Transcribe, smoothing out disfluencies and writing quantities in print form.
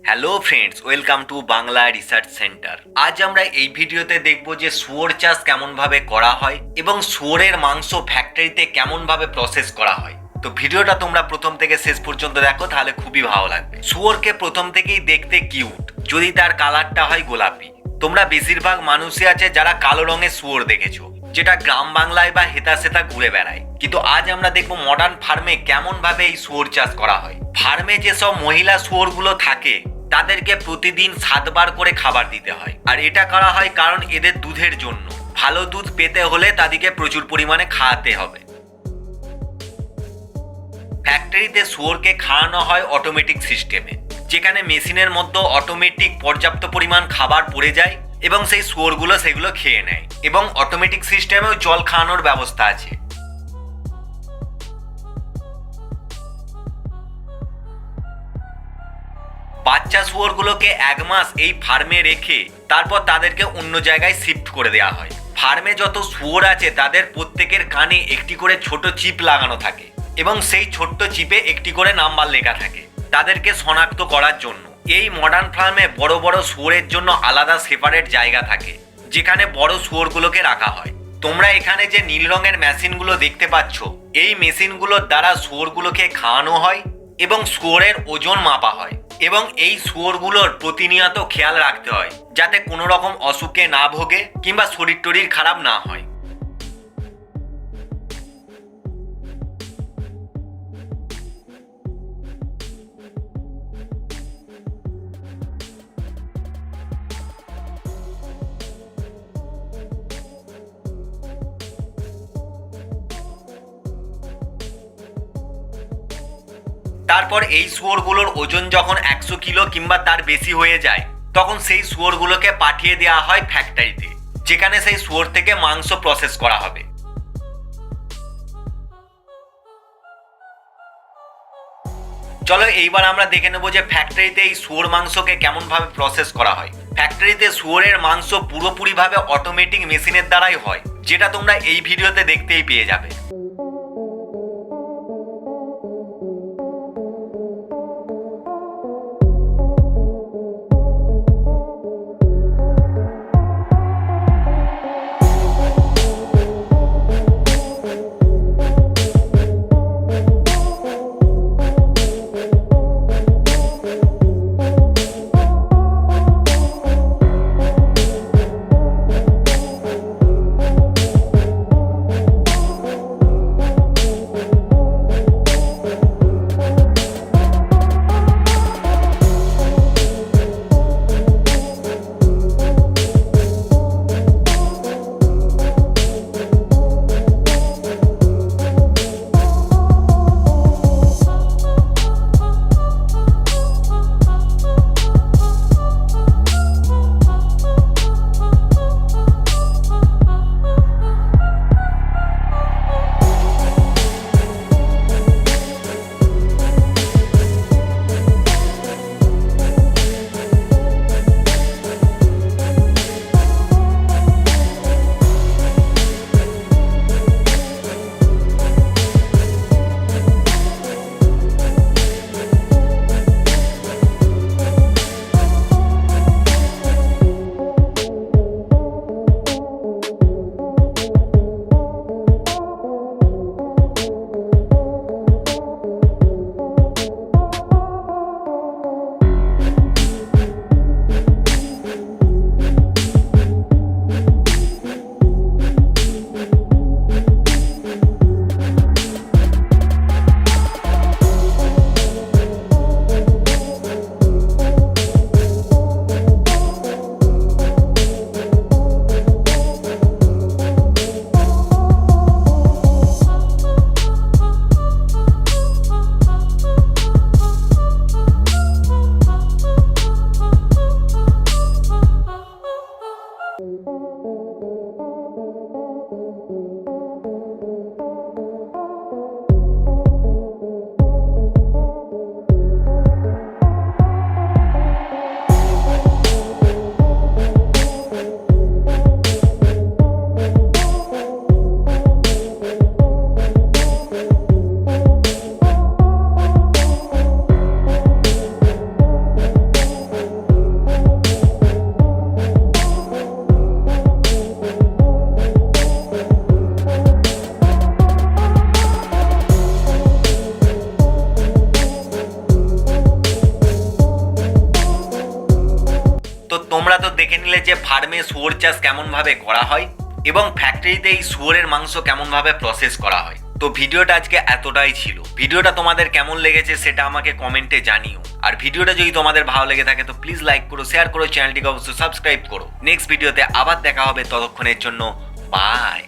Hello friends, welcome to Bangla research centre. আজ আমরা এই ভিডিওতে দেখব যে শুয়োর চাষ কেমনভাবে করা হয় এবং শুয়োরের মাংস ফ্যাক্টরিতে কেমনভাবে প্রসেস করা হয়। তো ভিডিওটা তোমরা প্রথম থেকে শেষ পর্যন্ত দেখো, তাহলে খুবই ভালো লাগবে। শুয়োরকে প্রথম থেকেই দেখতে কিউট, যদি তার কালারটা হয় গোলাপি। তোমরা বেশিরভাগ মানুষই আছে যারা কালো রঙের শুয়োর দেখেছো, যেটা গ্রাম বাংলায় বা হেতা সেতা ঘুরে বেড়ায়। কিন্তু আজ আমরা দেখবো মডার্ন ফার্মে কেমন ভাবে এই শুয়োর চাষ করা হয়। ফার্মে যেসব মহিলা শুয়োরগুলো থাকে তাদেরকে প্রতিদিন 7 বার করে খাবার দিতে হয়, আর এটা করা হয় কারণ এদের দুধের জন্য। ভালো দুধ পেতে হলে তাদেরকে প্রচুর পরিমাণে খাওয়াতে হবে। ফ্যাক্টরিতে শুয়োরকে খাওয়ানো হয় অটোমেটিক সিস্টেমে, যেখানে মেশিনের মধ্যে অটোমেটিক পর্যাপ্ত পরিমাণ খাবার পড়ে যায় এবং সেই শুয়োরগুলো সেগুলো খেয়ে নেয়। এবং অটোমেটিক সিস্টেমেও জল খাওয়ানোর ব্যবস্থা আছে। বাচ্চা শুয়োরগুলোকে 1 মাস এই ফার্মে রেখে তারপর তাদেরকে অন্য জায়গায় শিফট করে দেওয়া হয়। ফার্মে যত শুয়োর আছে তাদের প্রত্যেকের কানে একটি করে ছোট চিপ লাগানো থাকে এবং সেই ছোট্ট চিপে একটি করে নাম্বার লেখা থাকে তাদেরকে শনাক্ত করার জন্য। এই মডার্ন ফার্মে বড় বড় শুয়োরের জন্য আলাদা সেপারেট জায়গা থাকে, যেখানে বড় শুয়োরগুলোকে রাখা হয়। তোমরা এখানে যে নীল রঙের মেশিনগুলো দেখতে পাচ্ছ, এই মেশিনগুলোর দ্বারা শুয়োরগুলোকে খাওয়ানো হয় এবং শুয়োরের ওজন মাপা হয়। এবং এই শুয়োরগুলোর প্রতিনিয়ত খেয়াল রাখতে হয় যাতে কোনো রকম অসুখে না ভোগে কিংবা শরীর টরীর খারাপ না হয়। তারপর এই শুয়োরগুলোর ওজন যখন 100 কিলো কিংবা তার বেশি হয়ে যায়, তখন সেই শুয়োরগুলোকে পাঠিয়ে দেওয়া হয় ফ্যাক্টরিতে, যেখানে সেই শুয়োর থেকে মাংস প্রসেস করা হবে। চলো এইবার আমরা দেখে নেবো যে ফ্যাক্টরিতে এই শুয়োর মাংসকে কেমন ভাবে প্রসেস করা হয়। ফ্যাক্টরিতে শুয়োরের মাংস পুরোপুরি ভাবে অটোমেটিক মেশিনের দ্বারাই হয়, যেটা তোমরা এই ভিডিওতে দেখতেই পেয়ে যাবে। তোমরা তো দেখে নিলে যে ফার্মে শুয়োর চাষ কেমন ভাবে করা হয় এবং ফ্যাক্টরিতে এই শুয়োরের মাংস কেমন ভাবে প্রসেস করা হয়। তো ভিডিওটা আজকে এতটাই ছিল। ভিডিওটা তোমাদের কেমন লেগেছে সেটা আমাকে কমেন্টে জানিও। আর ভিডিওটা যদি তোমাদের ভালো লেগে থাকে তো প্লিজ লাইক করো, শেয়ার করো, চ্যানেলটিকে অবশ্যই সাবস্ক্রাইব করো। নেক্সট ভিডিওতে আবার দেখা হবে, ততক্ষণের জন্য বাই।